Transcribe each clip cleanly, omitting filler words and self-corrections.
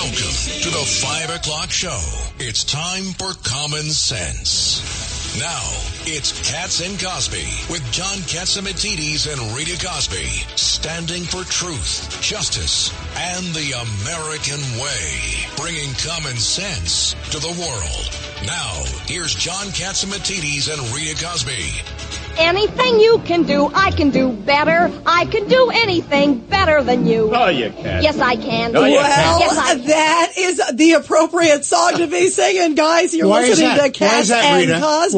Welcome to the 5 o'clock show. It's time for Common Sense. Now, it's Katz and Cosby with John Katzimatidis and Rita Cosby, standing for truth, justice, and the American way, bringing common sense to the world. Now, here's John Katzimatidis and Rita Cosby. Anything you can do, I can do better. I can do anything better than you. No, you can't. Yes, I can. No, you Well, can't. that is the appropriate song to be singing, guys. You're listening to Katz and Cosby.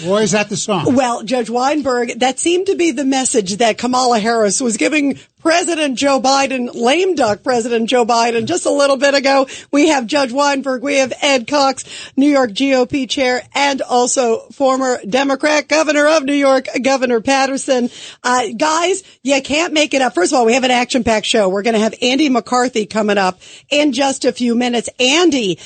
Why is that the song? Well, Judge Weinberg, that seemed to be the message that Kamala Harris was giving President Joe Biden, lame duck President Joe Biden, just a little bit ago. We have Judge Weinberg, we have Ed Cox, New York GOP chair, and also former Democrat governor of New York, Governor Patterson. Guys, you can't make it up. First of all, we have an action-packed show. We're going to have Andy McCarthy coming up in just a few minutes. Andy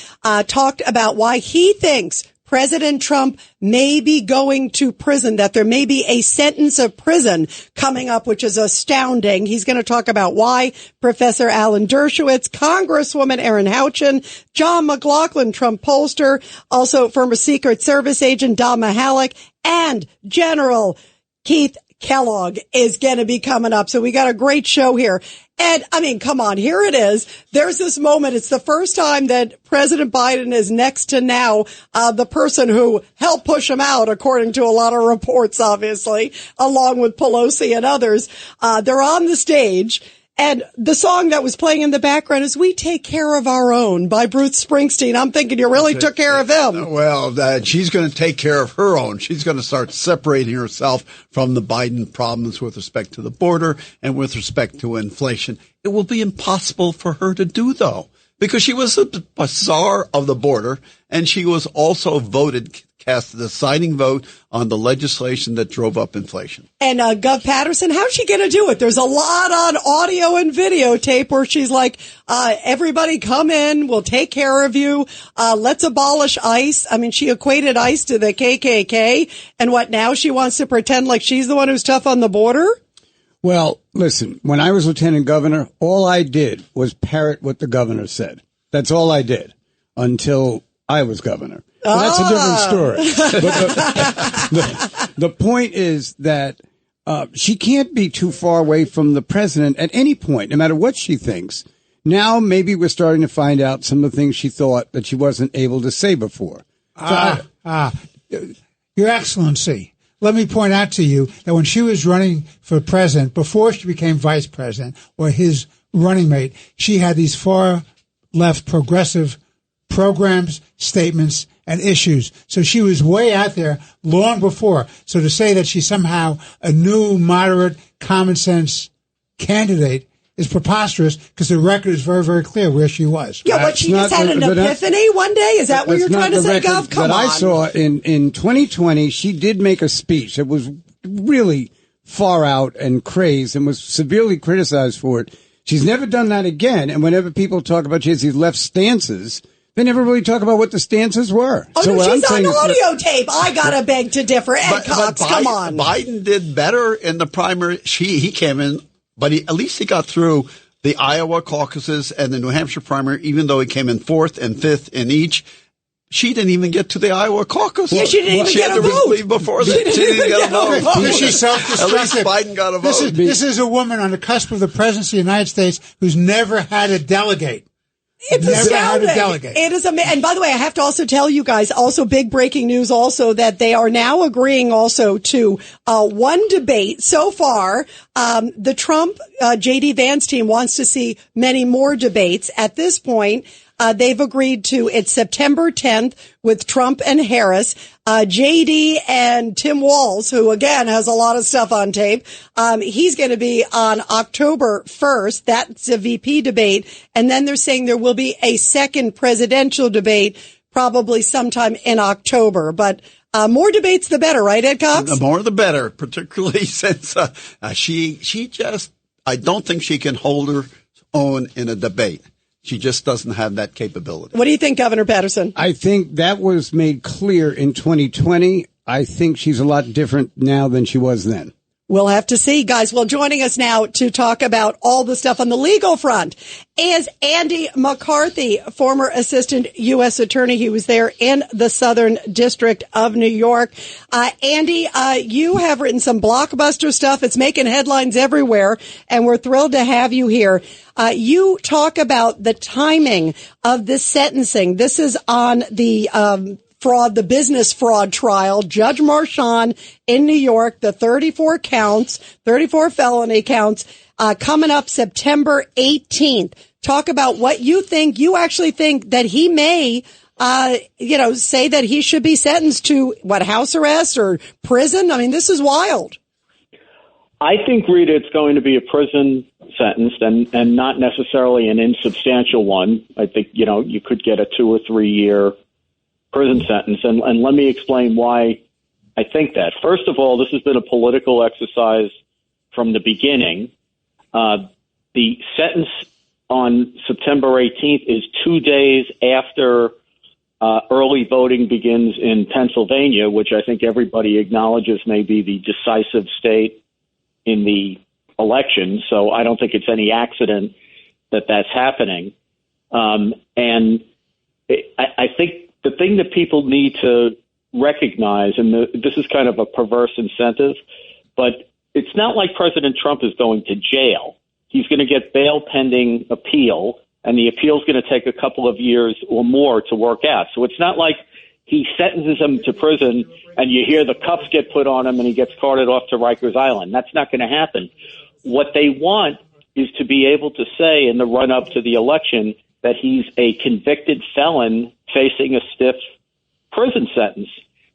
talked about why he thinks President Trump may be going to prison, that there may be a sentence of prison coming up, which is astounding. He's going to talk about why. Professor Alan Dershowitz, Congresswoman Erin Houchin, John McLaughlin, Trump pollster, also former Secret Service agent Don Mihalik, and General Keith Kellogg is going to be coming up. So we got a great show here. And I mean, come on, here it is. There's this moment. It's the first time that President Biden is next to now the person who helped push him out, according to a lot of reports, obviously, along with Pelosi and others. They're on the stage. And the song that was playing in the background is We Take Care of Our Own by Bruce Springsteen. I'm thinking you really took care of him. Well, she's going to take care of her own. She's going to start separating herself from the Biden problems with respect to the border and with respect to inflation. It will be impossible for her to do, though, because she was a czar of the border, and she was also cast the deciding vote on the legislation that drove up inflation. And Gov Patterson, how's she going to do it? There's a lot on audio and videotape where she's like, everybody come in, we'll take care of you. Let's abolish ICE. I mean, she equated ICE to the KKK. And what now? She wants to pretend like she's the one who's tough on the border? Well, listen, when I was lieutenant governor, all I did was parrot what the governor said. That's all I did until I was governor. So that's a different story. But the point is that she can't be too far away from the president at any point, no matter what she thinks. Now maybe we're starting to find out some of the things she thought that she wasn't able to say before. Your Excellency, let me point out to you that when she was running for president, before she became vice president or his running mate, she had these far left progressive programs, statements, and issues. So she was way out there long before. So to say that she's somehow a new, moderate, common sense candidate is preposterous because the record is very, very clear where she was. Yeah, but she just had an epiphany one day? Is that what you're trying to say, Gov? Come on. I saw in 2020, she did make a speech that was really far out and crazed and was severely criticized for it. She's never done that again. And whenever people talk about she has these left stances, they never really talk about what the stances were. Oh, so no, she's on audio tape. I gotta beg to differ. Ed Cox, come on. Biden did better in the primary. He came in, but at least he got through the Iowa caucuses and the New Hampshire primary, even though he came in 4th and 5th in each. She didn't even get to the Iowa caucus. Yeah, she didn't even get a vote. Leave before that. She didn't get a vote. She's self-destructive. At least Biden got a vote. This is a woman on the cusp of the presidency of the United States who's never had a delegate. It's astounding. It is amazing. And by the way, I have to also tell you guys, also big breaking news also that they are now agreeing also to one debate. So far, the Trump J.D. Vance team wants to see many more debates. At this point, they've agreed to it's September 10th with Trump and Harris. J.D. and Tim Walz, who again has a lot of stuff on tape, he's going to be on October 1st. That's a VP debate. And then they're saying there will be a second presidential debate probably sometime in October. But more debates, the better, right, Ed Cox? The more the better, particularly since she just, I don't think she can hold her own in a debate. She just doesn't have that capability. What do you think, Governor Patterson? I think that was made clear in 2020. I think she's a lot different now than she was then. We'll have to see, guys. Well, joining us now to talk about all the stuff on the legal front is Andy McCarthy, former assistant U.S. attorney. He was there in the Southern District of New York. Andy, you have written some blockbuster stuff. It's making headlines everywhere, and we're thrilled to have you here. You talk about the timing of this sentencing. This is on the business fraud trial, Judge Marchand in New York, the 34 felony counts, coming up September 18th. Talk about what you think. You actually think that he may, say that he should be sentenced to house arrest or prison? I mean, this is wild. I think, Rita, it's going to be a prison sentence and not necessarily an insubstantial one. I think, you could get a 2 or 3 year prison sentence. And let me explain why I think that. First of all, this has been a political exercise from the beginning. The sentence on September 18th is 2 days after early voting begins in Pennsylvania, which I think everybody acknowledges may be the decisive state in the election. So I don't think it's any accident that that's happening. And I think the thing that people need to recognize, and this is kind of a perverse incentive, but it's not like President Trump is going to jail. He's going to get bail pending appeal, and the appeal is going to take a couple of years or more to work out. So it's not like he sentences him to prison and you hear the cuffs get put on him and he gets carted off to Rikers Island. That's not going to happen. What they want is to be able to say in the run-up to the election that he's a convicted felon facing a stiff prison sentence,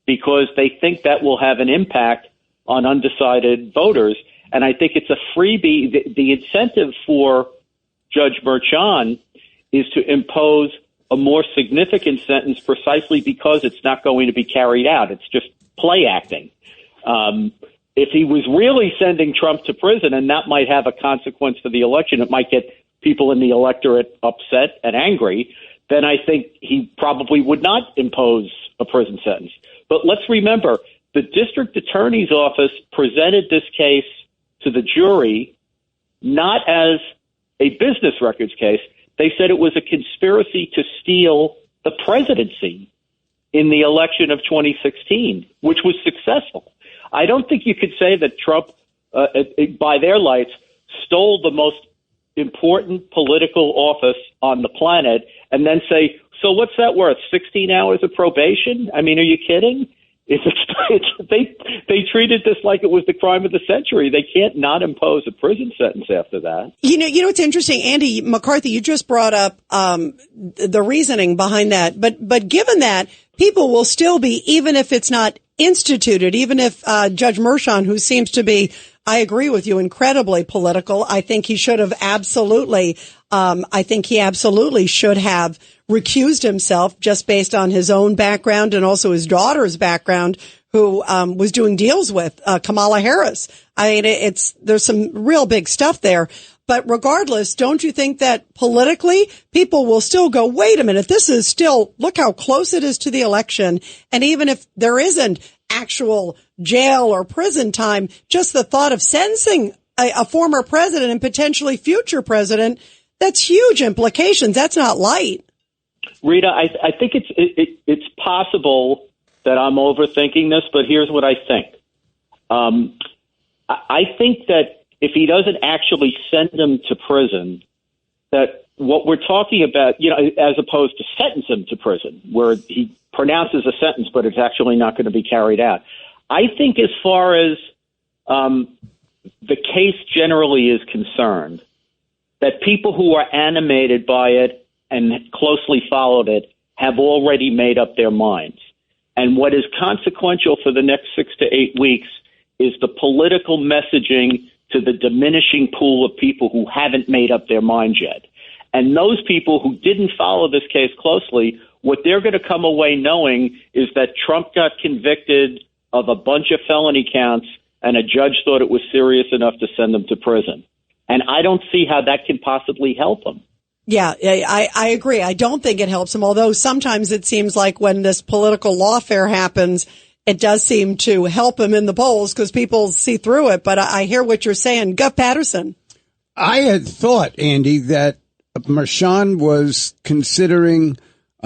because they think that will have an impact on undecided voters. And I think it's a freebie. The incentive for Judge Marchand is to impose a more significant sentence precisely because it's not going to be carried out. It's just play acting. If he was really sending Trump to prison, and that might have a consequence for the election, it might get people in the electorate upset and angry, then I think he probably would not impose a prison sentence. But let's remember, the district attorney's office presented this case to the jury not as a business records case. They said it was a conspiracy to steal the presidency in the election of 2016, which was successful. I don't think you could say that Trump, by their lights, stole the most important political office on the planet and then say, so what's that worth? 16 hours of probation? I mean, are you kidding? They treated this like it was the crime of the century. They can't not impose a prison sentence after that. You know, it's interesting, Andy McCarthy, you just brought up the reasoning behind that. But given that, people will still be, even if it's not instituted, even if Judge Marchand, who seems to be, I agree with you, incredibly political, I think he should have absolutely should have recused himself just based on his own background and also his daughter's background, who was doing deals with Kamala Harris. I mean, there's some real big stuff there. But regardless, don't you think that politically people will still go, wait a minute, this is still, look how close it is to the election. And even if there isn't actual jail or prison time, just the thought of sentencing a former president and potentially future president, that's huge implications. That's not light. Rita, I think it's possible that I'm overthinking this, but here's what I think. I think that if he doesn't actually send him to prison, that what we're talking about, as opposed to sentence him to prison, where he pronounces a sentence, but it's actually not going to be carried out. I think as far as the case generally is concerned, that people who are animated by it and closely followed it have already made up their minds. And what is consequential for the next 6 to 8 weeks is the political messaging to the diminishing pool of people who haven't made up their minds yet. And those people who didn't follow this case closely, what they're going to come away knowing is that Trump got convicted of a bunch of felony counts and a judge thought it was serious enough to send them to prison. And I don't see how that can possibly help him. Yeah, I agree. I don't think it helps him, although sometimes it seems like when this political lawfare happens, it does seem to help him in the polls because people see through it. But I hear what you're saying. Guff Patterson. I had thought, Andy, that Mershon was considering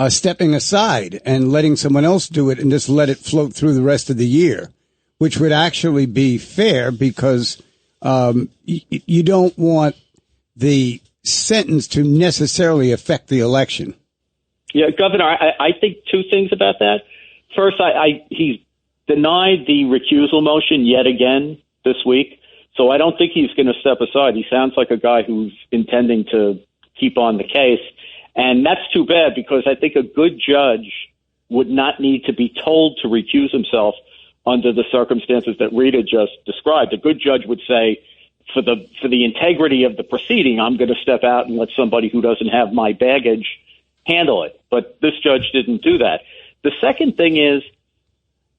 stepping aside and letting someone else do it and just let it float through the rest of the year, which would actually be fair because you don't want the sentence to necessarily affect the election. Yeah, Governor, I think two things about that. First, he's denied the recusal motion yet again this week, so I don't think he's going to step aside. He sounds like a guy who's intending to keep on the case, and that's too bad because I think a good judge would not need to be told to recuse himself under the circumstances that Rita just described. A good judge would say, for the integrity of the proceeding, I'm going to step out and let somebody who doesn't have my baggage handle it. But this judge didn't do that. The second thing is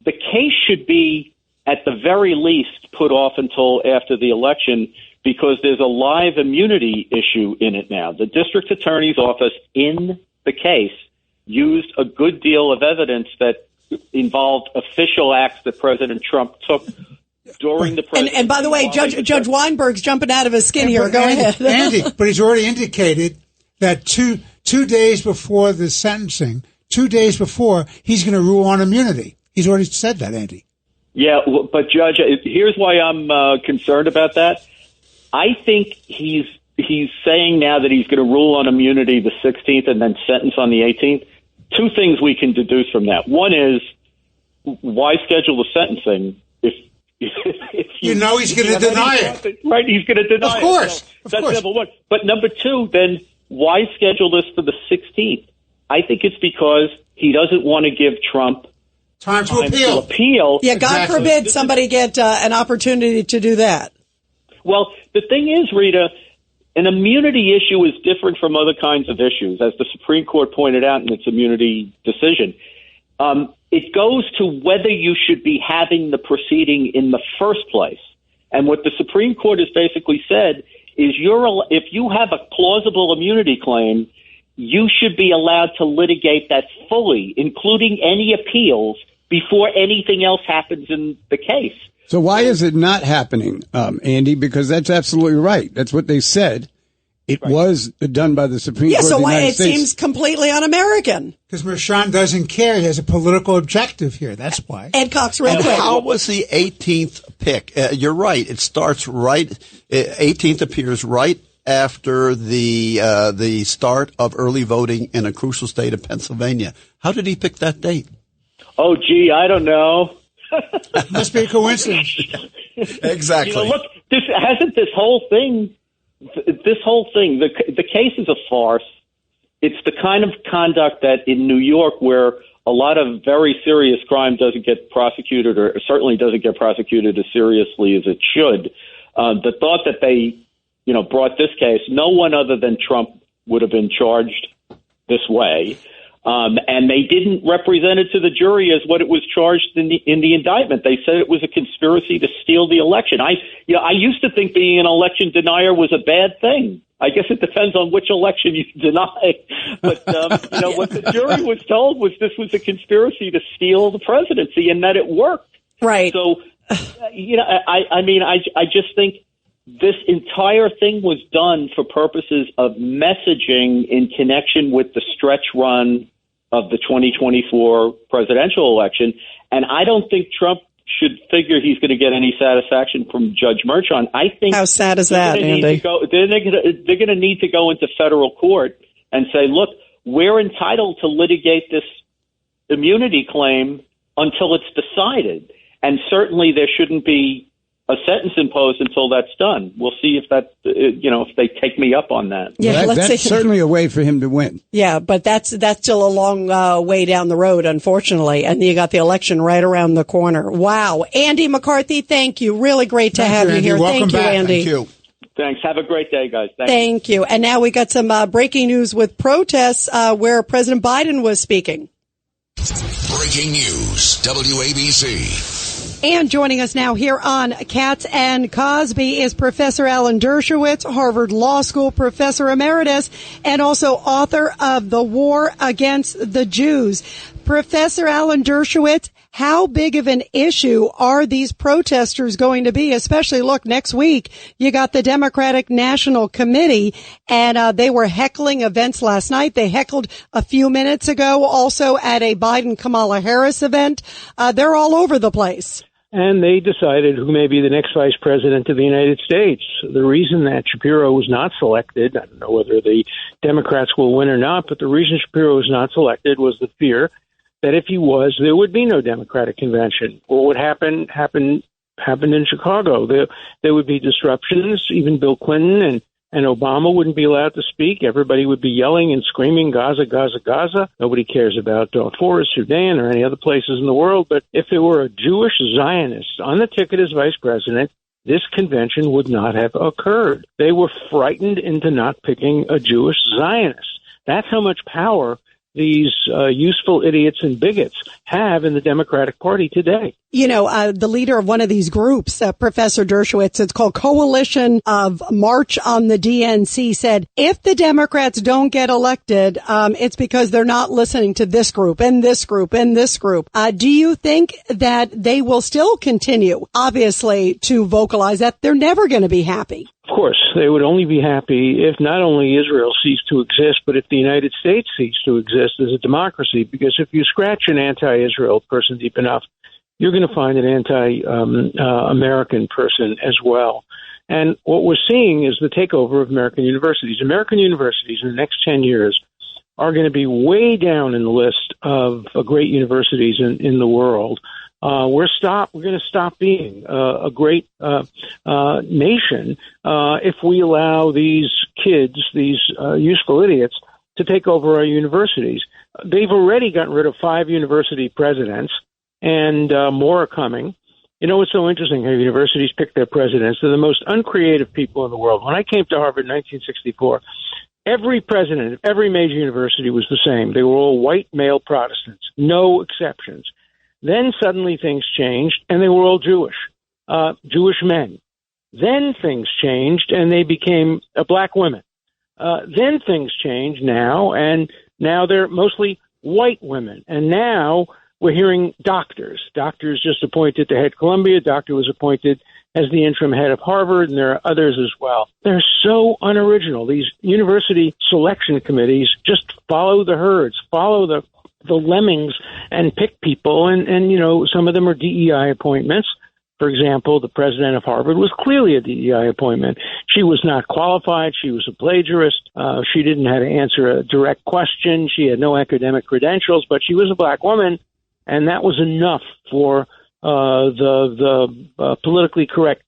the case should be, at the very least, put off until after the election because there's a live immunity issue in it now. The district attorney's office in the case used a good deal of evidence that involved official acts that President Trump took during the presidency. And by the way, Judge Weinberg's jumping out of his skin here. Go ahead. Andy, but he's already indicated that two days before the sentencing, 2 days before, he's going to rule on immunity. He's already said that, Andy. Yeah, but Judge, here's why I'm concerned about that. I think he's saying now that he's going to rule on immunity the 16th and then sentence on the 18th. Two things we can deduce from that. One is, why schedule the sentencing if you know he's going to deny it? Right, he's going to deny it. Of course. So that's number one. But number two, then, why schedule this for the 16th? I think it's because he doesn't want to give Trump time to appeal. Yeah, God forbid somebody get an opportunity to do that. Well, the thing is, Rita, an immunity issue is different from other kinds of issues, as the Supreme Court pointed out in its immunity decision. It goes to whether you should be having the proceeding in the first place. And what the Supreme Court has basically said is if you have a plausible immunity claim, you should be allowed to litigate that fully, including any appeals, before anything else happens in the case. So why is it not happening, Andy? Because that's absolutely right. That's what they said. It was done by the Supreme Court of the United States. Yeah, so why it seems completely un-American. Because Mershon doesn't care. He has a political objective here. That's why. Ed Cox, real quick. How was the 18th pick? You're right. It starts right. 18th appears right after the start of early voting in a crucial state of Pennsylvania. How did he pick that date? Oh, gee, I don't know. Must be a coincidence. Exactly. Look, this whole thing, the case is a farce. It's the kind of conduct that in New York, where a lot of very serious crime doesn't get prosecuted, or certainly doesn't get prosecuted as seriously as it should. The thought that they, brought this case, no one other than Trump would have been charged this way. And they didn't represent it to the jury as what it was charged in the indictment. They said it was a conspiracy to steal the election. I used to think being an election denier was a bad thing. I guess it depends on which election you deny. But, what the jury was told was this was a conspiracy to steal the presidency and that it worked. Right. So, I just think this entire thing was done for purposes of messaging in connection with the stretch run of the 2024 presidential election. And I don't think Trump should figure he's going to get any satisfaction from Judge Mershon. I think how sad is that, Andy? They're going to need to go into federal court and say, look, we're entitled to litigate this immunity claim until it's decided. And certainly there shouldn't be a sentence imposed until that's done. We'll see if that, if they take me up on that. Yeah, well, that's certainly a way for him to win. Yeah, but that's still a long way down the road, unfortunately. And you got the election right around the corner. Wow. Andy McCarthy, thank you. Really great to have you here. Welcome Thank you, back. Andy. Thank you. Thanks. Have a great day, guys. Thank you. And now we got some breaking news with protests where President Biden was speaking. Breaking news, WABC. And joining us now here on Katz and Cosby is Professor Alan Dershowitz, Harvard Law School Professor Emeritus, and also author of The War Against the Jews. Professor Alan Dershowitz, how big of an issue are these protesters going to be? Especially, look, next week, you got the Democratic National Committee, and they were heckling events last night. They heckled a few minutes ago also at a Biden-Kamala Harris event. They're all over the place. And they decided who may be the next vice president of the United States. The reason that Shapiro was not selected, I don't know whether the Democrats will win or not, but the reason Shapiro was not selected was the fear that if he was, there would be no Democratic convention. What would happen happened in Chicago. There would be disruptions. Even Bill Clinton and Obama wouldn't be allowed to speak. Everybody would be yelling and screaming, Gaza, Gaza, Gaza. Nobody cares about Darfur, Sudan, or any other places in the world. But if there were a Jewish Zionist on the ticket as vice president, this convention would not have occurred. They were frightened into not picking a Jewish Zionist. That's how much power these useful idiots and bigots have in the Democratic Party today. You know, the leader of one of these groups, Professor Dershowitz, it's called Coalition of March on the DNC, said if the Democrats don't get elected, it's because they're not listening to this group and this group and this group. Do you think that they will still continue, obviously, to vocalize that they're never going to be happy? Of course, they would only be happy if not only Israel ceased to exist, but if the United States ceased to exist as a democracy. Because if you scratch an anti-Israel person deep enough, you're going to find an anti-American person as well. And what we're seeing is the takeover of American universities. American universities in the next 10 years are going to be way down in the list of great universities in the world. We're going to stop being a great nation if we allow these kids, these useful idiots, to take over our universities. They've already gotten rid of 5 university presidents, and more are coming. You know, it's so interesting how universities pick their presidents. They're the most uncreative people in the world. When I came to Harvard in 1964, every president of every major university was the same. They were all white male Protestants, no exceptions. Then suddenly things changed, and they were all Jewish men. Then things changed, and they became black women. Then things changed now, and now they're mostly white women. And now we're hearing doctors. Doctors just appointed to head Columbia. Doctor was appointed as the interim head of Harvard, and there are others as well. They're so unoriginal. These university selection committees just follow the herds, follow the lemmings, and pick people. And, you know, some of them are DEI appointments. For example, the president of Harvard was clearly a DEI appointment. She was not qualified. She was a plagiarist. She didn't know how to answer a direct question. She had no academic credentials, but she was a black woman. And that was enough for the politically correct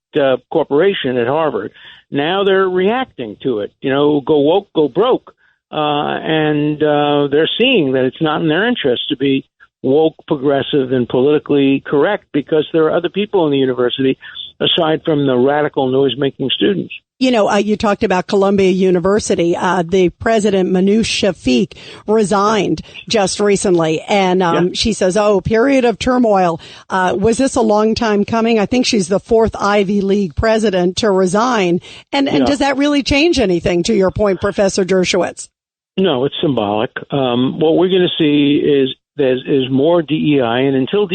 corporation at Harvard. Now they're reacting to it. You know, go woke, go broke. And they're seeing that it's not in their interest to be woke, progressive, and politically correct because there are other people in the university aside from the radical noise-making students. You know, you talked about Columbia University. The president, Manoush Shafiq, resigned just recently. And she says, period of turmoil. Was this a long time coming? I think she's the 4th Ivy League president to resign. And does that really change anything, to your point, Professor Dershowitz? No, it's symbolic. What we're going to see is more DEI. And until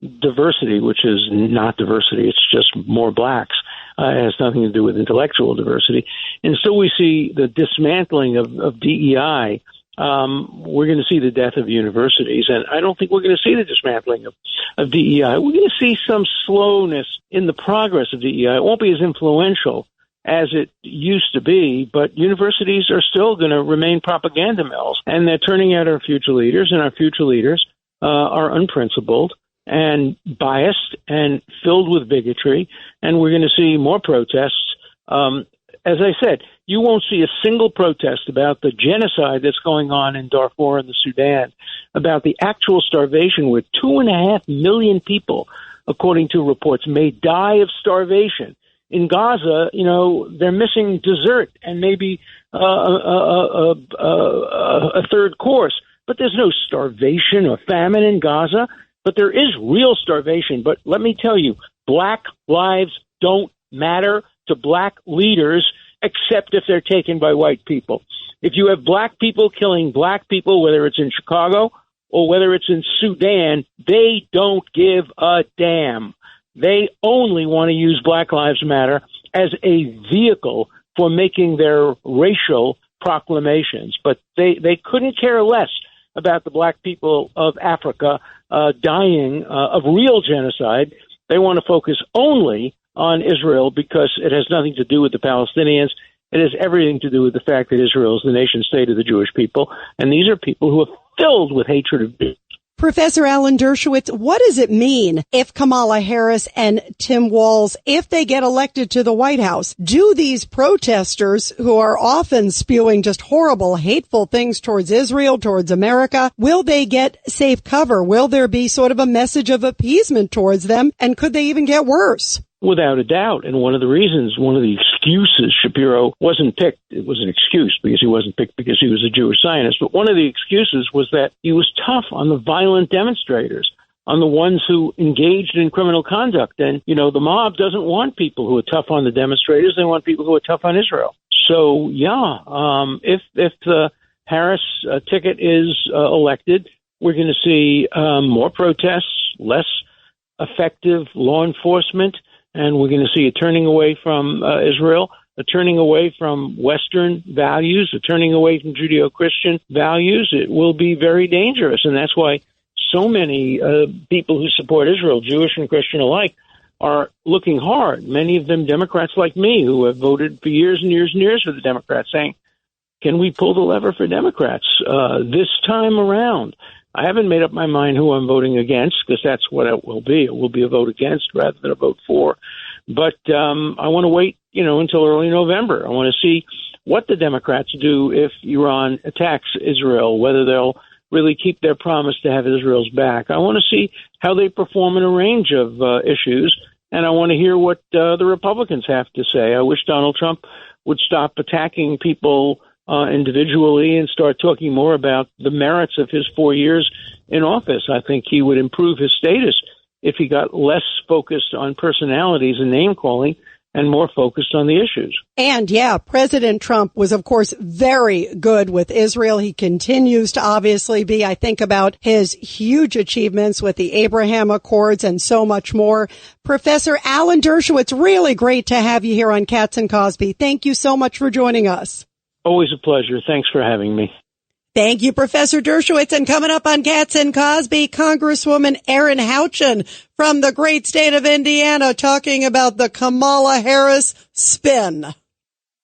diversity, which is not diversity, it's just more blacks, it has nothing to do with intellectual diversity. And so we see the dismantling of DEI. We're going to see the death of universities. And I don't think we're going to see the dismantling of DEI. We're going to see some slowness in the progress of DEI. It won't be as influential as it used to be, but universities are still going to remain propaganda mills. And they're turning out our future leaders, and our future leaders are unprincipled and biased and filled with bigotry, and we're going to see more protests. As I said, you won't see a single protest about the genocide that's going on in Darfur and the Sudan, about the actual starvation where 2.5 million people, according to reports, may die of starvation. In Gaza, you know, they're missing dessert and maybe a third course, but there's no starvation or famine in Gaza. But there is real starvation. But let me tell you, black lives don't matter to black leaders except if they're taken by white people. If you have black people killing black people, whether it's in Chicago or whether it's in Sudan, they don't give a damn. They only want to use Black Lives Matter as a vehicle for making their racial proclamations. But they couldn't care less about the black people of Africa dying of real genocide. They want to focus only on Israel because it has nothing to do with the Palestinians. It has everything to do with the fact that Israel is the nation state of the Jewish people. And these are people who are filled with hatred of Jews. Professor Alan Dershowitz, what does it mean if Kamala Harris and Tim Walz, if they get elected to the White House, do these protesters who are often spewing just horrible, hateful things towards Israel, towards America, will they get safe cover? Will there be sort of a message of appeasement towards them? And could they even get worse? Without a doubt. And one of the reasons, one of the excuses Shapiro wasn't picked, it was an excuse because he wasn't picked because he was a Jewish Zionist, but one of the excuses was that he was tough on the violent demonstrators, on the ones who engaged in criminal conduct. And, you know, the mob doesn't want people who are tough on the demonstrators. They want people who are tough on Israel. So, if the Harris ticket is elected, we're going to see more protests, less effective law enforcement, and we're going to see a turning away from Israel, a turning away from Western values, a turning away from Judeo-Christian values. It will be very dangerous, and that's why so many people who support Israel, Jewish and Christian alike, are looking hard. Many of them Democrats like me who have voted for years and years and years for the Democrats, saying, can we pull the lever for Democrats this time around? I haven't made up my mind who I'm voting against because that's what it will be. It will be a vote against rather than a vote for. But I want to wait, until early November. I want to see what the Democrats do if Iran attacks Israel, whether they'll really keep their promise to have Israel's back. I want to see how they perform in a range of issues, and I want to hear what the Republicans have to say. I wish Donald Trump would stop attacking people individually and start talking more about the merits of his 4 years in office. I think he would improve his status if he got less focused on personalities and name calling and more focused on the issues. And President Trump was, of course, very good with Israel. He continues to obviously be. I think about his huge achievements with the Abraham Accords and so much more. Professor Alan Dershowitz, really great to have you here on Katz and Cosby. Thank you so much for joining us. Always a pleasure. Thanks for having me. Thank you, Professor Dershowitz. And coming up on Katz and Cosby, Congresswoman Erin Houchin from the great state of Indiana talking about the Kamala Harris spin.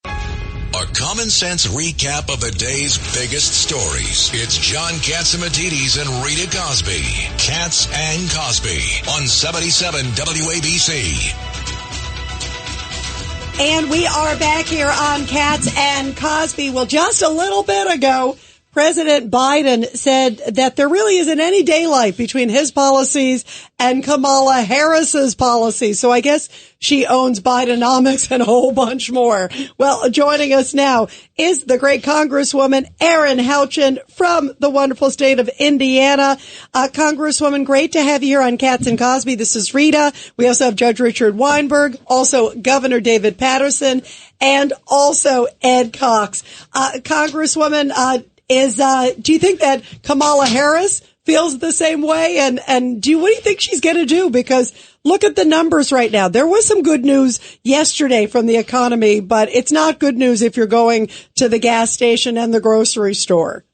A common sense recap of the day's biggest stories. It's John Catsimatidis and Rita Cosby. Katz and Cosby on 77 WABC. And we are back here on Katz and Cosby. Well, just a little bit ago, President Biden said that there really isn't any daylight between his policies and Kamala Harris's policies. So I guess she owns Bidenomics and a whole bunch more. Well, joining us now is the great Congresswoman Erin Houchin from the wonderful state of Indiana. Congresswoman, great to have you here on Katz and Cosby. This is Rita. We also have Judge Richard Weinberg, also Governor David Patterson, and also Ed Cox. Congresswoman, do you think that Kamala Harris feels the same way? And what do you think she's going to do? Because look at the numbers right now. There was some good news yesterday from the economy, but it's not good news if you're going to the gas station and the grocery store.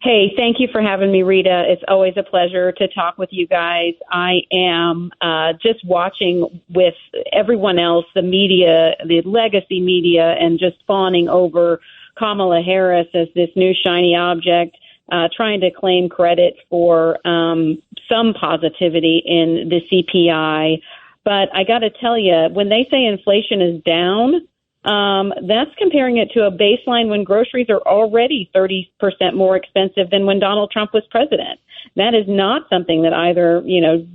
Hey, thank you for having me, Rita. It's always a pleasure to talk with you guys. I am just watching with everyone else, the media, the legacy media, and just fawning over Kamala Harris as this new shiny object, trying to claim credit for some positivity in the CPI. But I got to tell you, when they say inflation is down, that's comparing it to a baseline when groceries are already 30% more expensive than when Donald Trump was president. That is not something that either,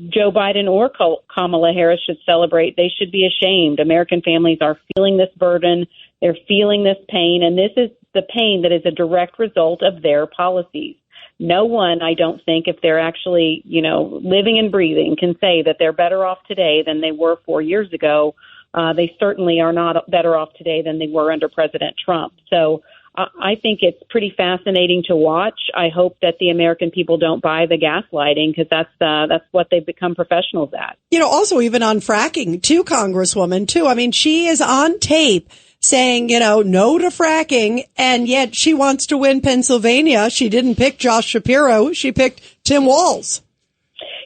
Joe Biden or Kamala Harris should celebrate. They should be ashamed. American families are feeling this burden. They're feeling this pain, and this is the pain that is a direct result of their policies. No one, I don't think, if they're actually, living and breathing, can say that they're better off today than they were 4 years ago. They certainly are not better off today than they were under President Trump. So I think it's pretty fascinating to watch. I hope that the American people don't buy the gaslighting, because that's what they've become professionals at. Also even on fracking, too, Congresswoman, too. I mean, she is on tape saying, no to fracking, and yet she wants to win Pennsylvania. She didn't pick Josh Shapiro. She picked Tim Walz.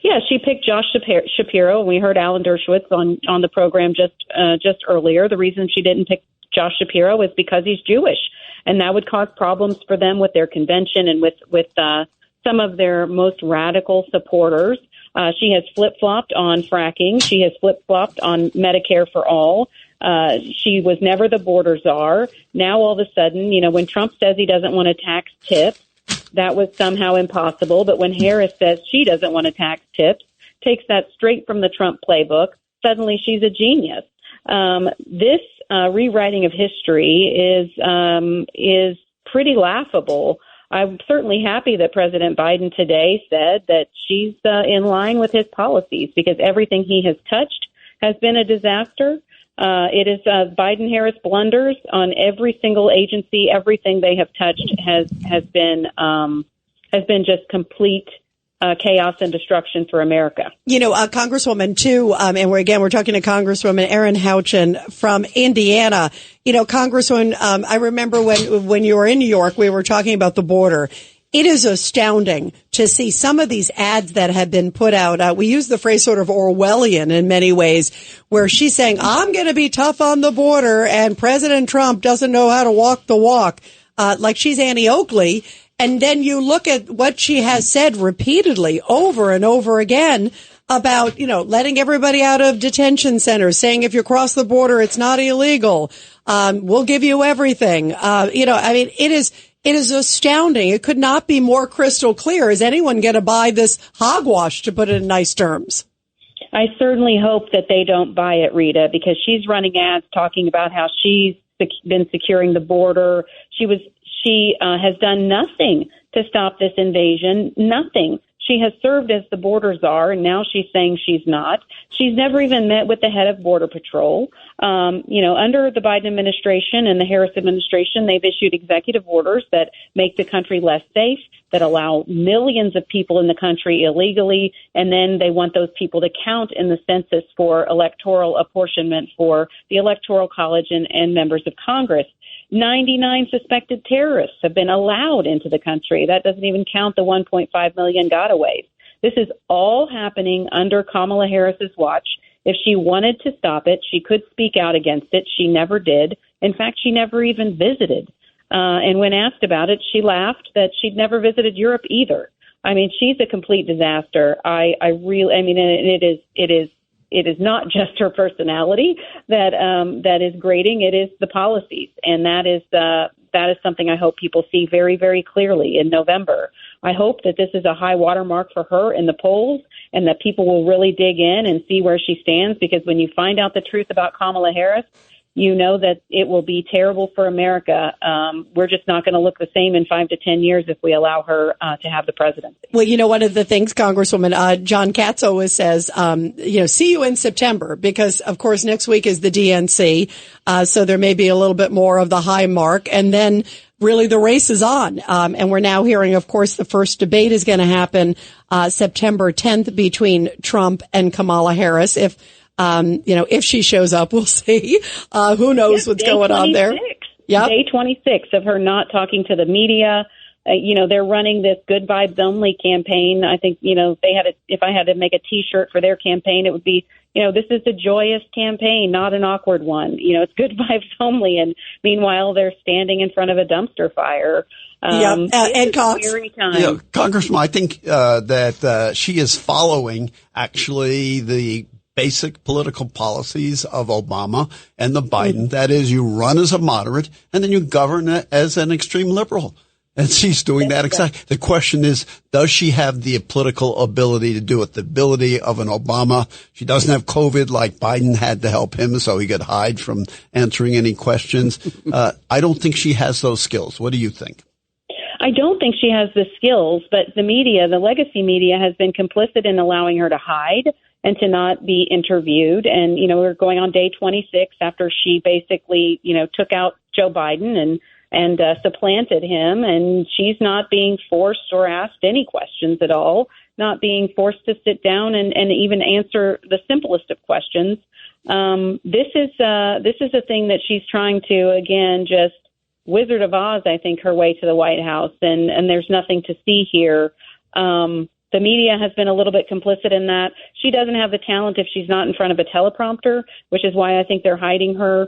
Yeah, she picked Josh Shapiro. We heard Alan Dershowitz on the program just earlier. The reason she didn't pick Josh Shapiro is because he's Jewish, and that would cause problems for them with their convention and with some of their most radical supporters. She has flip-flopped on fracking. She has flip-flopped on Medicare for all. She was never the border czar. Now, all of a sudden, when Trump says he doesn't want to tax tips, that was somehow impossible. But when Harris says she doesn't want to tax tips, takes that straight from the Trump playbook, suddenly she's a genius. This rewriting of history is pretty laughable. I'm certainly happy that President Biden today said that she's in line with his policies, because everything he has touched has been a disaster. It is Biden-Harris blunders on every single agency. Everything they have touched has been just complete chaos and destruction for America. Congresswoman, too, and we're talking to Congresswoman Erin Houchin from Indiana. Congresswoman, I remember when you were in New York, we were talking about the border. It is astounding to see some of these ads that have been put out. We use the phrase sort of Orwellian in many ways, where she's saying, I'm going to be tough on the border, and President Trump doesn't know how to walk the walk, like she's Annie Oakley. And then you look at what she has said repeatedly over and over again about, letting everybody out of detention centers, saying if you cross the border, it's not illegal. We'll give you everything. It is astounding. It could not be more crystal clear. Is anyone going to buy this hogwash, to put it in nice terms? I certainly hope that they don't buy it, Rita, because she's running ads talking about how she's been securing the border. She has done nothing to stop this invasion. Nothing. She has served as the border czar, and now she's saying she's not. She's never even met with the head of Border Patrol. Under the Biden administration and the Harris administration, they've issued executive orders that make the country less safe, that allow millions of people in the country illegally, and then they want those people to count in the census for electoral apportionment for the Electoral College and members of Congress. 99 suspected terrorists have been allowed into the country. That doesn't even count the 1.5 million gotaways. This is all happening under Kamala Harris's watch. If she wanted to stop it, she could speak out against it. She never did. In fact, she never even visited. And when asked about it, she laughed that she'd never visited Europe either. I mean, she's a complete disaster. It is not just her personality that is grating. It is the policies, and that is something I hope people see very, very clearly in November. I hope that this is a high watermark for her in the polls, and that people will really dig in and see where she stands. Because when you find out the truth about Kamala Harris, you know that it will be terrible for America. We're just not going to look the same in 5 to 10 years if we allow her to have the presidency. Well, one of the things, Congresswoman John Katz always says, see you in September, because, of course, next week is the DNC. So there may be a little bit more of the high mark. And then really the race is on. And we're now hearing, of course, the first debate is going to happen September 10th between Trump and Kamala Harris. If she shows up, we'll see. Who knows what's going on there? Yep. Day 26 of her not talking to the media. They're running this good vibes only campaign. I think, if I had to make a T-shirt for their campaign, it would be, this is a joyous campaign, not an awkward one. It's good vibes only. And meanwhile, they're standing in front of a dumpster fire. Ed Cox. Congressman, I think that she is following actually the basic political policies of Obama and the Biden. That is, you run as a moderate and then you govern as an extreme liberal. And she's doing that exactly. The question is, does she have the political ability to do it? The ability of an Obama. She doesn't have COVID like Biden had to help him so he could hide from answering any questions. I don't think she has those skills. What do you think? I don't think she has the skills, but the media, the legacy media, has been complicit in allowing her to hide and to not be interviewed. And, we're going on day 26 after she basically, took out Joe Biden and supplanted him, and she's not being forced or asked any questions at all, not being forced to sit down and even answer the simplest of questions. This is a thing that she's trying to, again, just Wizard of Oz, I think, her way to the White House, and there's nothing to see here. The media has been a little bit complicit in that. She doesn't have the talent if she's not in front of a teleprompter, which is why I think they're hiding her.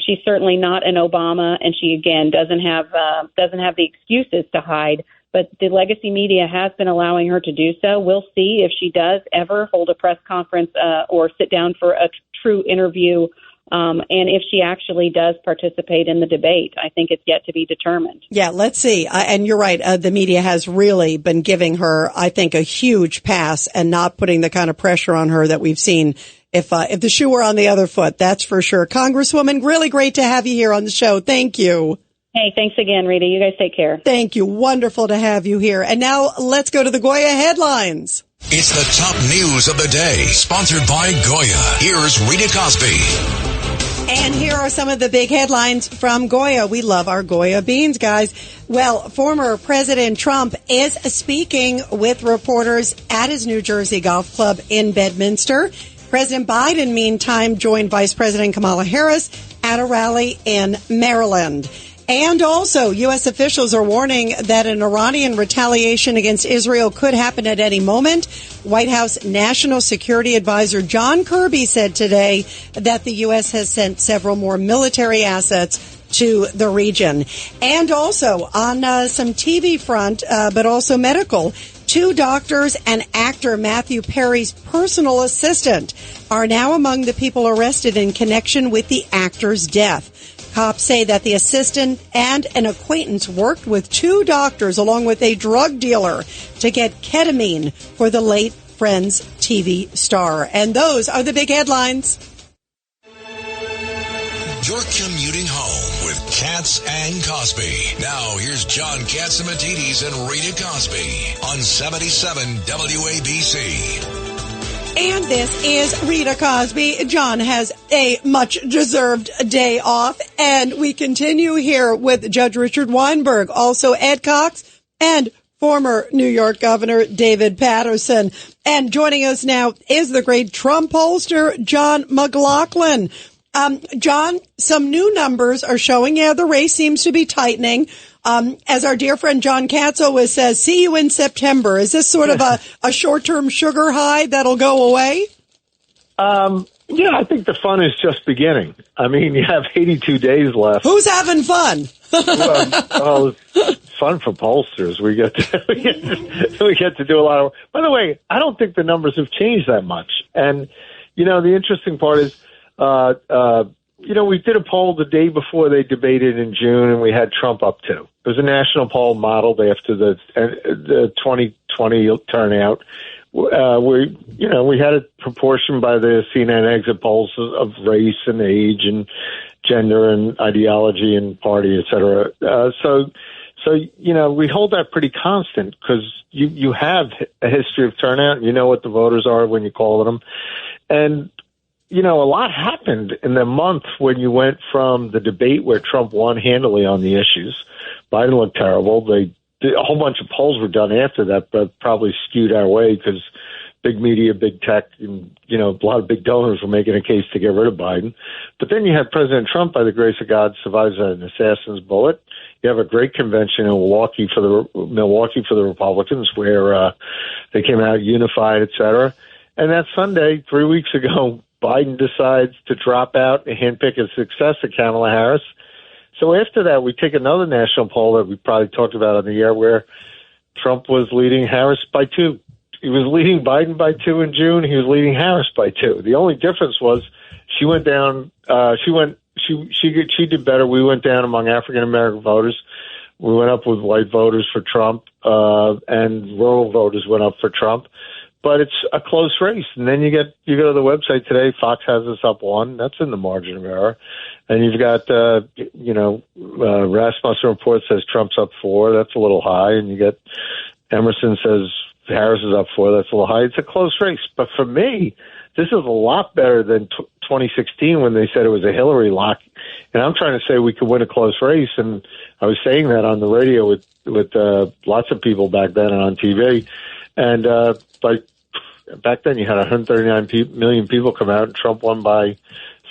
She's certainly not an Obama, and she, again, doesn't have the excuses to hide. But the legacy media has been allowing her to do so. We'll see if she does ever hold a press conference or sit down for a true interview, and if she actually does participate in the debate. I think it's yet to be determined. Yeah, let's see. And you're right. The media has really been giving her, I think, a huge pass and not putting the kind of pressure on her that we've seen if the shoe were on the other foot. That's for sure. Congresswoman, really great to have you here on the show. Thank you. Hey, thanks again, Rita. You guys take care. Thank you. Wonderful to have you here. And now let's go to the Goya headlines. It's the top news of the day, sponsored by Goya. Here's Rita Cosby. And here are some of the big headlines from Goya. We love our Goya beans, guys. Well, former President Trump is speaking with reporters at his New Jersey golf club in Bedminster. President Biden, meantime, joined Vice President Kamala Harris at a rally in Maryland. And also, U.S. officials are warning that an Iranian retaliation against Israel could happen at any moment. White House National Security Advisor John Kirby said today that the U.S. has sent several more military assets to the region. And also, on some TV front, but also medical, 2 doctors and actor Matthew Perry's personal assistant are now among the people arrested in connection with the actor's death. Cops say that the assistant and an acquaintance worked with 2 doctors along with a drug dealer to get ketamine for the late Friends TV star. And those are the big headlines. You're commuting home with Katz and Cosby. Now here's John Katzimatidis and Rita Cosby on 77 WABC. And this is Rita Cosby. John has a much-deserved day off, and we continue here with Judge Richard Weinberg, also Ed Cox, and former New York Governor David Paterson. And joining us now is the great Trump pollster, John McLaughlin. John, some new numbers are showing, the race seems to be tightening. As our dear friend John Katz always says, see you in September. Is this sort of a short-term sugar high that'll go away? Yeah, I think the fun is just beginning. I mean, you have 82 days left. Who's having fun? Well, it's fun for pollsters. We get to do a lot of. By the way, I don't think the numbers have changed that much. And the interesting part is, we did a poll the day before they debated in June, and we had Trump up too. It was a national poll modeled after the 2020 turnout. We had a proportion by the CNN exit polls of race and age and gender and ideology and party, et cetera. So we hold that pretty constant because you have a history of turnout and you know what the voters are when you call them. And, a lot happened in the month when you went from the debate where Trump won handily on the issues. Biden looked terrible. A whole bunch of polls were done after that, but probably skewed our way because big media, big tech, and, a lot of big donors were making a case to get rid of Biden. But then you had President Trump, by the grace of God, survives an assassin's bullet. You have a great convention in Milwaukee for the Republicans where they came out unified, et cetera. And that Sunday, 3 weeks ago, Biden decides to drop out and handpick a successor, Kamala Harris. So after that, we take another national poll that we probably talked about on the air where Trump was leading Harris by 2. He was leading Biden by 2 in June. He was leading Harris by 2. The only difference was she went down. She did better. We went down among African American voters. We went up with white voters for Trump, and rural voters went up for Trump. But it's a close race. And then you go to the website today, Fox has us up 1. That's in the margin of error. And you've got, Rasmussen report says Trump's up 4. That's a little high. And you get Emerson says Harris is up for. That's a little high. It's a close race. But for me, this is a lot better than 2016 when they said it was a Hillary lock. And I'm trying to say we could win a close race. And I was saying that on the radio with lots of people back then and on TV. And like back then, you had 139 million people come out, and Trump won by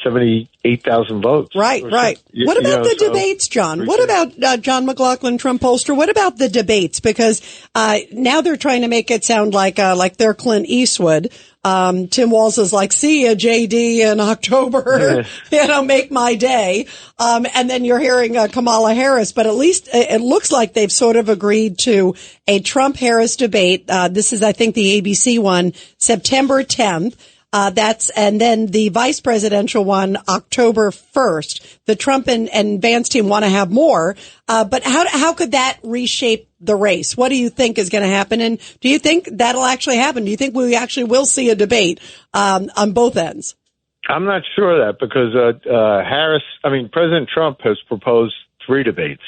78,000 votes. Right. What about the debates, John? What about John McLaughlin, Trump pollster? What about the debates? Because now they're trying to make it sound like they're Clint Eastwood. Tim Walz is like, see ya, JD, in October, make my day. And then you're hearing Kamala Harris, but at least it looks like they've sort of agreed to a Trump-Harris debate. This is, I think, the ABC one, September 10th. And then the vice presidential one, October 1st. The Trump and Vance team want to have more. But how could that reshape the race? What do you think is going to happen? And do you think that'll actually happen? Do you think we actually will see a debate, on both ends? I'm not sure of that because, President Trump has proposed 3 debates,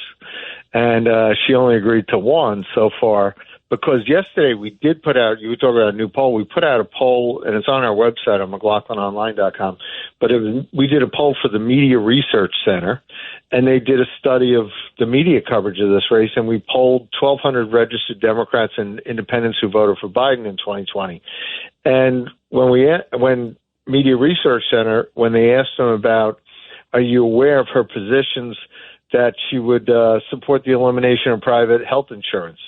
and she only agreed to 1 so far. Because yesterday we did put out, you were talking about a new poll, we put out a poll, and it's on our website on McLaughlinOnline.com, but we did a poll for the Media Research Center, and they did a study of the media coverage of this race, and we polled 1,200 registered Democrats and independents who voted for Biden in 2020. And when Media Research Center, when they asked them about, are you aware of her positions that she would support the elimination of private health insurance?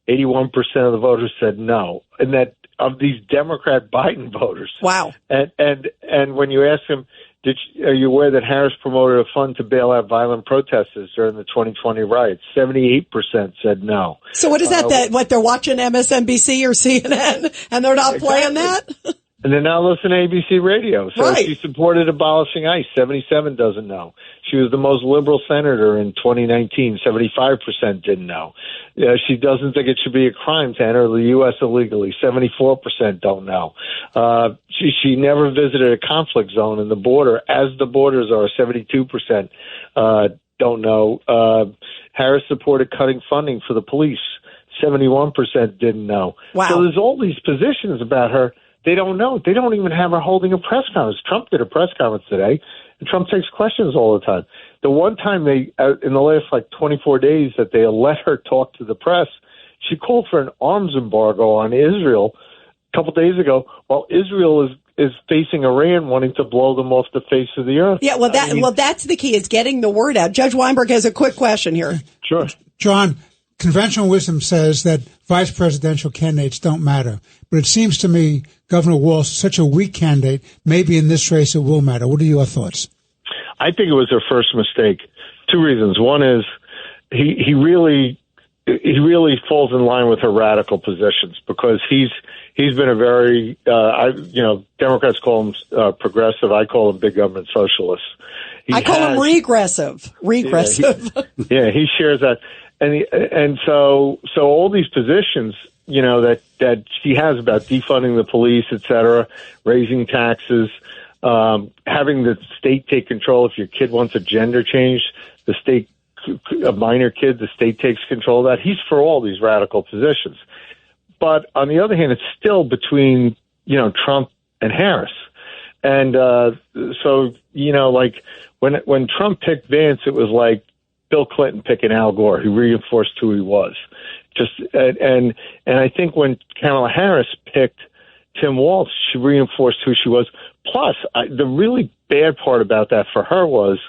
81% of the voters said no, and that of these Democrat Biden voters. Wow. And when you ask them, are you aware that Harris promoted a fund to bail out violent protesters during the 2020 riots? 78% said no. So what is that? What they're watching MSNBC or CNN, and they're not playing that? And they're not listening to ABC radio. So right. She supported abolishing ICE. 77 doesn't know. She was the most liberal senator in 2019. 75% didn't know. She doesn't think it should be a crime to enter the U.S. illegally. 74% don't know. She never visited a conflict zone in the border, as the borders are. 72% don't know. Harris supported cutting funding for the police. 71% didn't know. Wow. So there's all these positions about her. They don't know. They don't even have her holding a press conference. Trump did a press conference today, and Trump takes questions all the time. The one time in the last 24 days that they let her talk to the press, she called for an arms embargo on Israel a couple days ago, while Israel is facing Iran wanting to blow them off the face of the earth. Yeah, that's the key, is getting the word out. Judge Weinberg has a quick question here. Sure. John, conventional wisdom says that vice presidential candidates don't matter. But it seems to me Governor Walz is such a weak candidate. Maybe in this race it will matter. What are your thoughts? I think it was her first mistake. 2 reasons. One is he really falls in line with her radical positions, because he's been a very Democrats call him progressive. I call him big government socialist. I call him regressive. Regressive. Yeah, he shares that. And so all these positions, that she has about defunding the police, et cetera, raising taxes, having the state take control. If your kid wants a gender change, a minor kid, the state takes control of that. He's for all these radical positions. But on the other hand, it's still between, Trump and Harris. And when Trump picked Vance, it was like Bill Clinton picking Al Gore. He reinforced who he was. And I think when Kamala Harris picked Tim Walz, she reinforced who she was. Plus, the really bad part about that for her was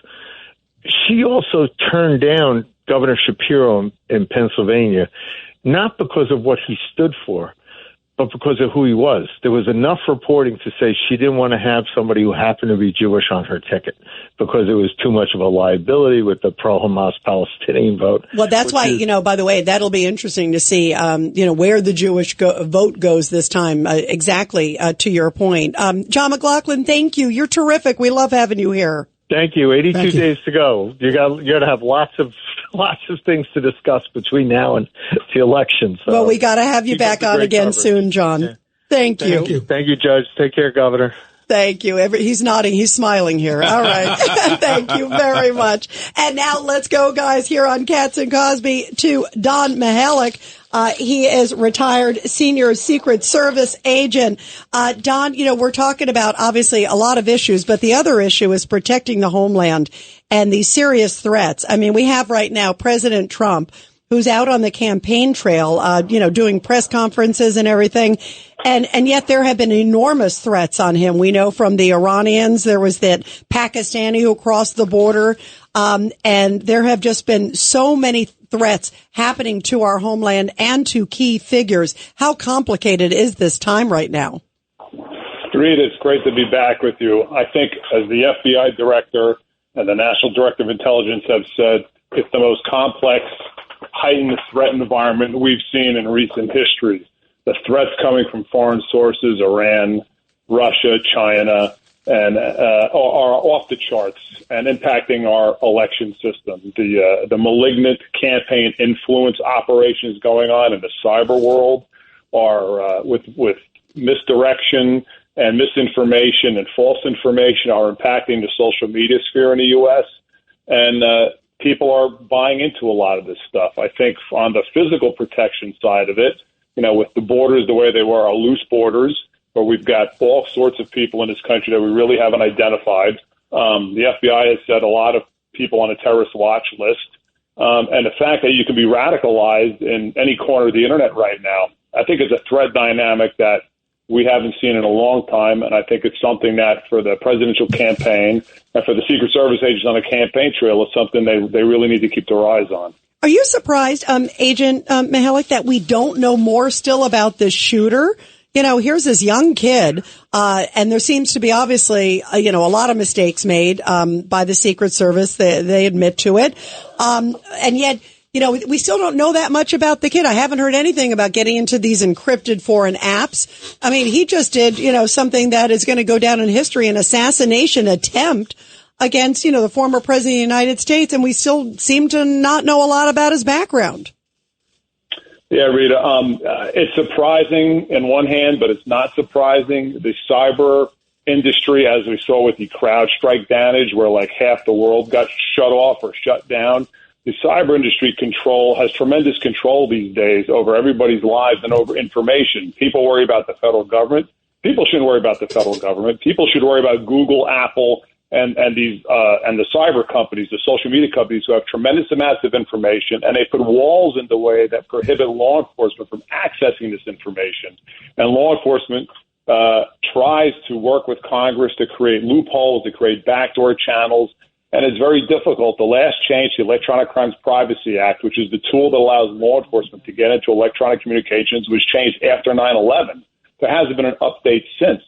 she also turned down Governor Shapiro in Pennsylvania, not because of what he stood for, but because of who he was. There was enough reporting to say she didn't want to have somebody who happened to be Jewish on her ticket because it was too much of a liability with the pro-Hamas Palestinian vote. Well, that's why, by the way, that'll be interesting to see, where the Jewish vote goes this time. Exactly, to your point. John McLaughlin, thank you. You're terrific. We love having you here. Thank you. 82 days to go. You got to have lots of things to discuss between now and the election. So well, we got to have you back on again soon, John. Yeah. Thank you. Thank you, Judge. Take care, Governor. Thank you. He's nodding. He's smiling here. All right. Thank you very much. And now let's go, guys, here on Katz and Cosby to Don Mihalik. He is retired senior Secret Service agent. Don, we're talking about obviously a lot of issues, but the other issue is protecting the homeland and these serious threats. I mean, we have right now President Trump, who's out on the campaign trail, doing press conferences and everything. And yet there have been enormous threats on him. We know from the Iranians, there was that Pakistani who crossed the border. And there have just been so many threats happening to our homeland and to key figures. How complicated is this time right now? Rita, it's great to be back with you. I think as the FBI director and the National Director of Intelligence have said, it's the most complex, heightened threat environment we've seen in recent history. The threats coming from foreign sources, Iran, Russia, China, and are off the charts and impacting our election system. The malignant campaign influence operations going on in the cyber world are with misdirection and misinformation and false information are impacting the social media sphere in the U.S. And people are buying into a lot of this stuff. I think on the physical protection side of it, with the borders the way they were, our loose borders, where we've got all sorts of people in this country that we really haven't identified. The FBI has said a lot of people on a terrorist watch list. And the fact that you can be radicalized in any corner of the internet right now, I think is a threat dynamic that we haven't seen in a long time. And I think it's something that for the presidential campaign and for the Secret Service agents on the campaign trail is something they really need to keep their eyes on. Are you surprised, Agent Mihalik, that we don't know more still about this shooter? Here's this young kid, and there seems to be obviously, a lot of mistakes made, by the Secret Service. They admit to it. And yet, we still don't know that much about the kid. I haven't heard anything about getting into these encrypted foreign apps. I mean, he just did, something that is going to go down in history, an assassination attempt against, the former president of the United States. And we still seem to not know a lot about his background. Yeah, Rita, it's surprising in one hand, but it's not surprising. The cyber industry, as we saw with the CrowdStrike damage, where like half the world got shut off or shut down, the cyber industry has tremendous control these days over everybody's lives and over information. People worry about the federal government. People shouldn't worry about the federal government. People should worry about Google, Apple, and the cyber companies, the social media companies who have tremendous amounts of information, and they put walls in the way that prohibit law enforcement from accessing this information. And law enforcement tries to work with Congress to create loopholes, to create backdoor channels, and it's very difficult. The last change, the Electronic Crimes Privacy Act, which is the tool that allows law enforcement to get into electronic communications, was changed after 9/11. There hasn't been an update since.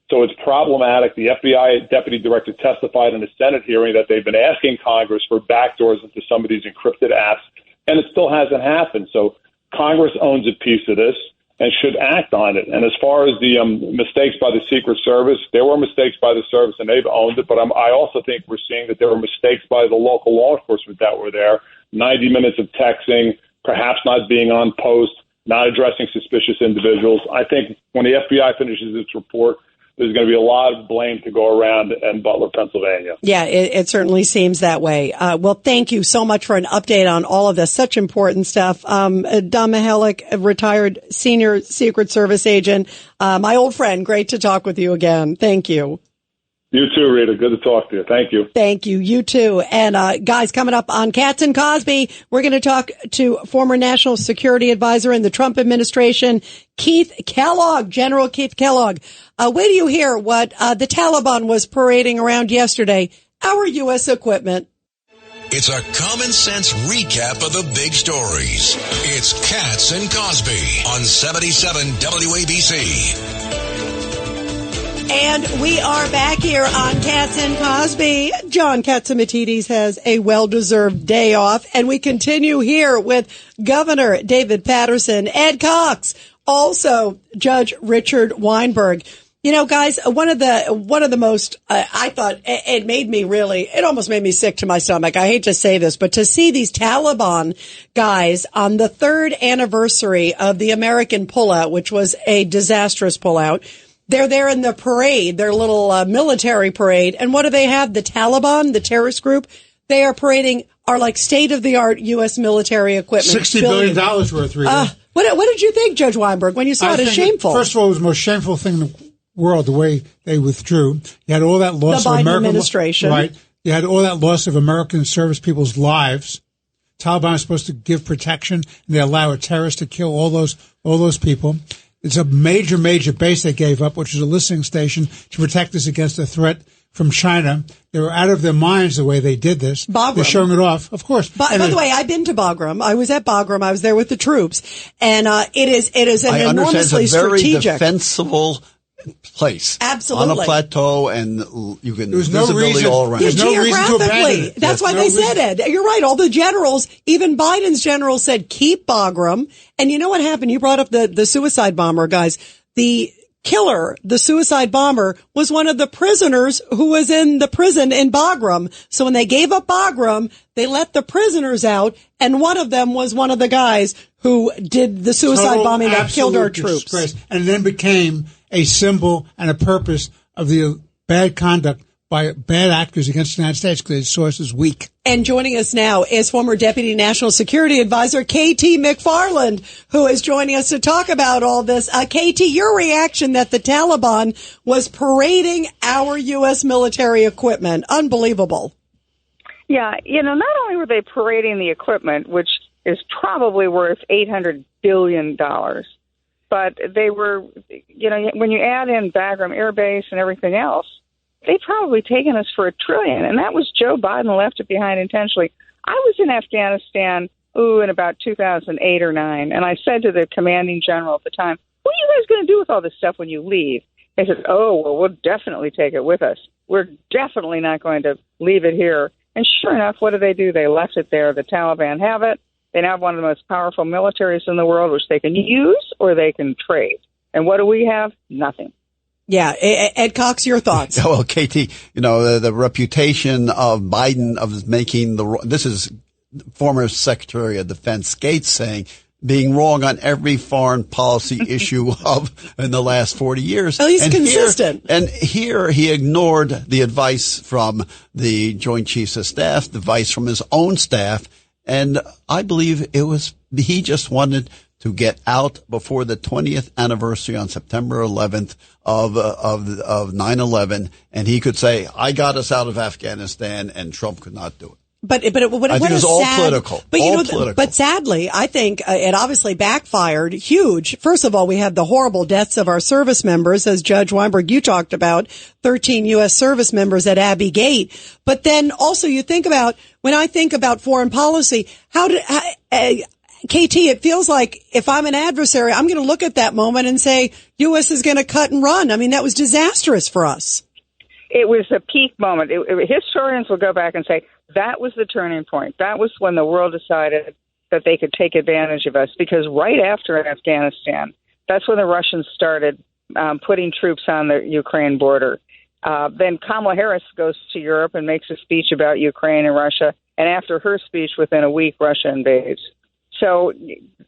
So it's problematic. The FBI deputy director testified in a Senate hearing that they've been asking Congress for backdoors into some of these encrypted apps, and it still hasn't happened. So Congress owns a piece of this and should act on it. And as far as the mistakes by the Secret Service, there were mistakes by the service, and they've owned it. But I also think we're seeing that there were mistakes by the local law enforcement that were there. 90 minutes of texting, perhaps not being on post, not addressing suspicious individuals. I think when the FBI finishes its report, there's going to be a lot of blame to go around in Butler, Pennsylvania. Yeah, it certainly seems that way. Well, thank you so much for an update on all of this. Such important stuff. Don Mihalik, a retired senior Secret Service agent. My old friend, great to talk with you again. Thank you. You too, Rita. Good to talk to you. Thank you. Thank you. You too. And guys, coming up on Katz and Cosby, we're going to talk to former National Security Advisor in the Trump administration, Keith Kellogg, General Keith Kellogg. Wait till you hear what the Taliban was parading around yesterday. Our U.S. equipment. It's a common sense recap of the big stories. It's Katz and Cosby on 77 WABC. And we are back here on Katz and Cosby. John Katsimatidis has a well-deserved day off, and we continue here with Governor David Paterson, Ed Cox, also Judge Richard Weinberg. You know, guys, one of the most, I thought it almost made me sick to my stomach. I hate to say this, but to see these Taliban guys on the 3rd anniversary of the American pullout, which was a disastrous pullout, They're there in the parade, their little military parade. And what do they have? The Taliban, the terrorist group, they are parading our like state-of-the-art U.S. military equipment. $60 billion worth, Rita. What did you think, Judge Weinberg, when you saw it as shameful? First of all, it was the most shameful thing in the world, the way they withdrew. You had all that loss the of Biden American administration. Right. You had all that loss of American service people's lives. Taliban is supposed to give protection, and they allow a terrorist to kill all those people. It's a major, major base they gave up, which is a listening station to protect us against a threat from China. They were out of their minds the way they did this. Bagram. They're showing it off, of course. By the way, I've been to Bagram. I was at Bagram. I was there with the troops, and it is an enormously it's a very strategic, defensible place. Absolutely. On a plateau, and you can There's no visibility reason, all around. there's no reason to abandon it. That's why no they said it. You're right. All the generals, even Biden's generals said, keep Bagram. And you know what happened? You brought up the suicide bomber, guys. The killer, the suicide bomber, was one of the prisoners who was in the prison in Bagram. So when they gave up Bagram, they let the prisoners out, and one of them was one of the guys who did the suicide bombing that killed our troops. Disgrace, and then became a symbol and a purpose of the bad conduct by bad actors against the United States because its source is weak. And joining us now is former Deputy National Security Advisor KT McFarland, who is joining us to talk about all this. KT, your reaction that the Taliban was parading our U.S. military equipment. Unbelievable. Yeah, not only were they parading the equipment, which is probably worth $800 billion, but they were, when you add in Bagram Air Base and everything else, they've probably taken us for $1 trillion, and that was Joe Biden left it behind intentionally. I was in Afghanistan, in about 2008 or 9, and I said to the commanding general at the time, what are you guys going to do with all this stuff when you leave? They said, we'll definitely take it with us. We're definitely not going to leave it here. And sure enough, what do? They left it there. The Taliban have it. They now have one of the most powerful militaries in the world, which they can use or they can trade. And what do we have? Nothing. Yeah. Ed Cox, your thoughts? Well, KT, the reputation of Biden of making this is former Secretary of Defense Gates saying being wrong on every foreign policy issue in the last 40 years. At least consistent. Here he ignored the advice from the Joint Chiefs of Staff, the advice from his own staff. And I believe he just wanted to get out before the 20th anniversary on September 11th of 9/11, and he could say, "I got us out of Afghanistan," and Trump could not do it. But I think it was all sad, political. But Political. but sadly, I think it obviously backfired huge. First of all, we had the horrible deaths of our service members, as Judge Weinberg, you talked about 13 U.S. service members at Abbey Gate. But then also you think about, when I think about foreign policy, KT, it feels like if I'm an adversary, I'm going to look at that moment and say, U.S. is going to cut and run. I mean, that was disastrous for us. It was a peak moment. Historians will go back and say that was the turning point. That was when the world decided that they could take advantage of us, because right after Afghanistan, that's when the Russians started putting troops on the Ukraine border. Then Kamala Harris goes to Europe and makes a speech about Ukraine and Russia. And after her speech, within a week, Russia invades. So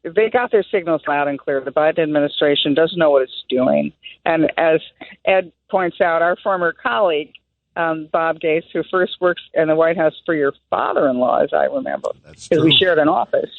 they got their signals loud and clear. The Biden administration doesn't know what it's doing. And as Ed points out, our former colleague, Bob Gates, who first works in the White House for your father-in-law, as I remember, because we shared an office.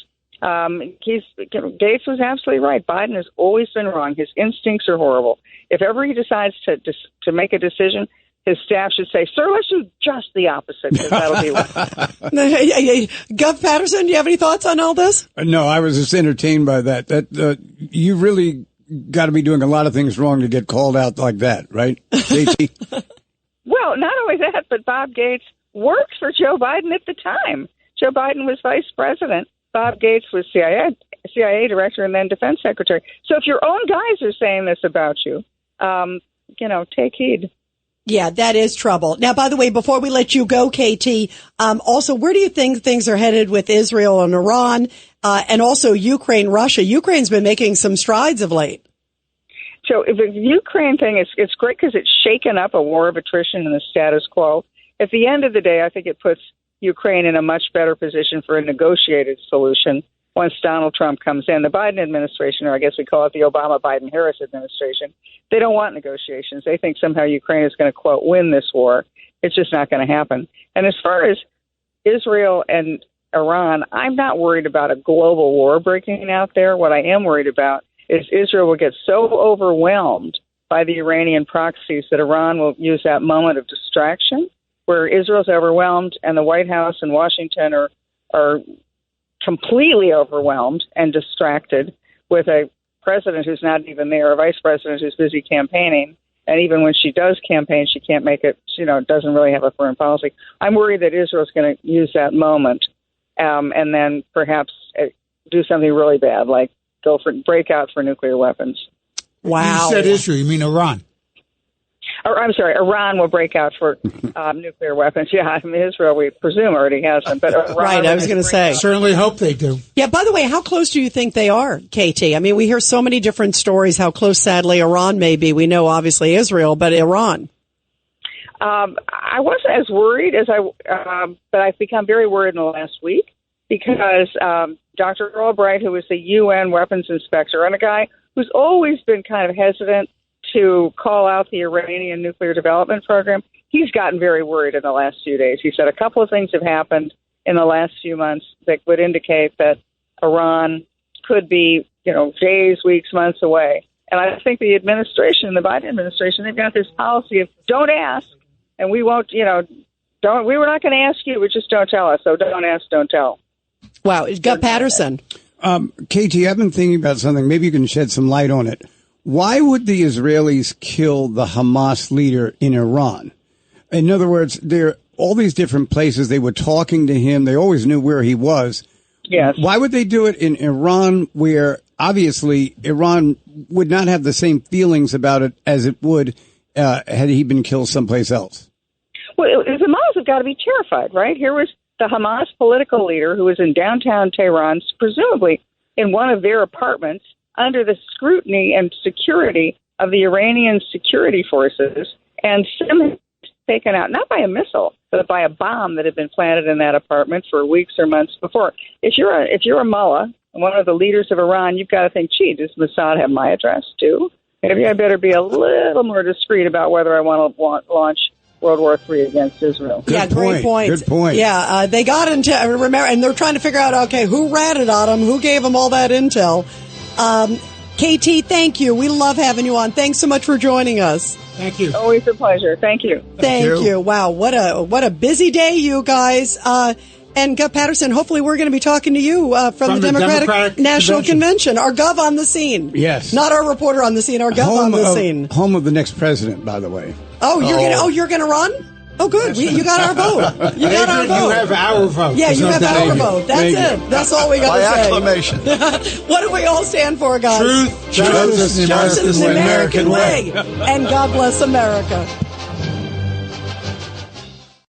Gates was absolutely right. Biden has always been wrong. His instincts are horrible. If ever he decides to make a decision, his staff should say, "Sir, let's do just the opposite," because that'll be what. Gov Patterson, do you have any thoughts on all this? No, I was just entertained by that. That you really got to be doing a lot of things wrong to get called out like that, right? Well, not only that, but Bob Gates worked for Joe Biden at the time. Joe Biden was vice president. Bob Gates was CIA director and then defense secretary. So if your own guys are saying this about you, take heed. Yeah, that is trouble. Now, by the way, before we let you go, KT, also, where do you think things are headed with Israel and Iran, and also Ukraine, Russia? Ukraine's been making some strides of late. So the Ukraine thing, it's great because it's shaken up a war of attrition in the status quo. At the end of the day, I think it puts Ukraine in a much better position for a negotiated solution. once Donald Trump comes in. The Biden administration, or I guess we call it the Obama-Biden-Harris administration, they don't want negotiations. They think somehow Ukraine is going to, quote, win this war. It's just not going to happen. And as far as Israel and Iran, I'm not worried about a global war breaking out there. What I am worried about is Israel will get so overwhelmed by the Iranian proxies that Iran will use that moment of distraction where Israel's overwhelmed and the White House and Washington are completely overwhelmed and distracted with a president who's not even there, a vice president who's busy campaigning. And even when she does campaign, she can't make it, doesn't really have a foreign policy. I'm worried that Israel's going to use that moment and then perhaps do something really bad, like break out for nuclear weapons. Wow. You said Israel, you mean Iran. I'm sorry, Iran will break out for nuclear weapons. Yeah, I mean, Israel, we presume, already has them. But Iran, right, I was going to say. Certainly hope they do. Yeah, by the way, how close do you think they are, KT? I mean, we hear so many different stories how close, sadly, Iran may be. We know, obviously, Israel, but Iran. I wasn't as worried but I've become very worried in the last week because Dr. Albright, who was the UN weapons inspector, and a guy who's always been kind of hesitant to call out the Iranian nuclear development program, he's gotten very worried in the last few days. He said a couple of things have happened in the last few months that would indicate that Iran could be, days, weeks, months away. And I think the administration, the Biden administration, they've got this policy of don't ask, and we won't, we were not going to ask you, but just don't tell us. So don't ask, don't tell. Wow. It's got Patterson. KT, I've been thinking about something. Maybe you can shed some light on it. Why would the Israelis kill the Hamas leader in Iran? In other words, there are all these different places. They were talking to him. They always knew where he was. Yes. Why would they do it in Iran, where obviously Iran would not have the same feelings about it as it would had he been killed someplace else? Well, the Hamas have got to be terrified, right? Here was the Hamas political leader who was in downtown Tehran, presumably in one of their apartments, under the scrutiny and security of the Iranian security forces, and somehow taken out, not by a missile, but by a bomb that had been planted in that apartment for weeks or months before. If you're a mullah, one of the leaders of Iran, you've got to think, gee, does Mossad have my address too? Maybe I better be a little more discreet about whether I want to launch World War III against Israel. Great point. Good point. Yeah, they got into, remember, and they're trying to figure out, okay, who ratted on them, who gave them all that intel. KT, thank you. We love having you on. Thanks so much for joining us. Thank you. Always a pleasure. Thank you. Thank you. Wow, what a busy day, you guys. And Gov Patterson, hopefully we're going to be talking to you from the Democratic National Convention. Our Gov on the scene. Yes. Not our reporter on the scene, our Gov on the scene. Home of the next president, by the way. You're gonna run? Oh, good. You got our vote. You got our vote. You have our vote. Yeah, you have our vote. That's it. That's all we got to say. By acclamation. What do we all stand for, guys? Truth, justice, and the American way. And God bless America.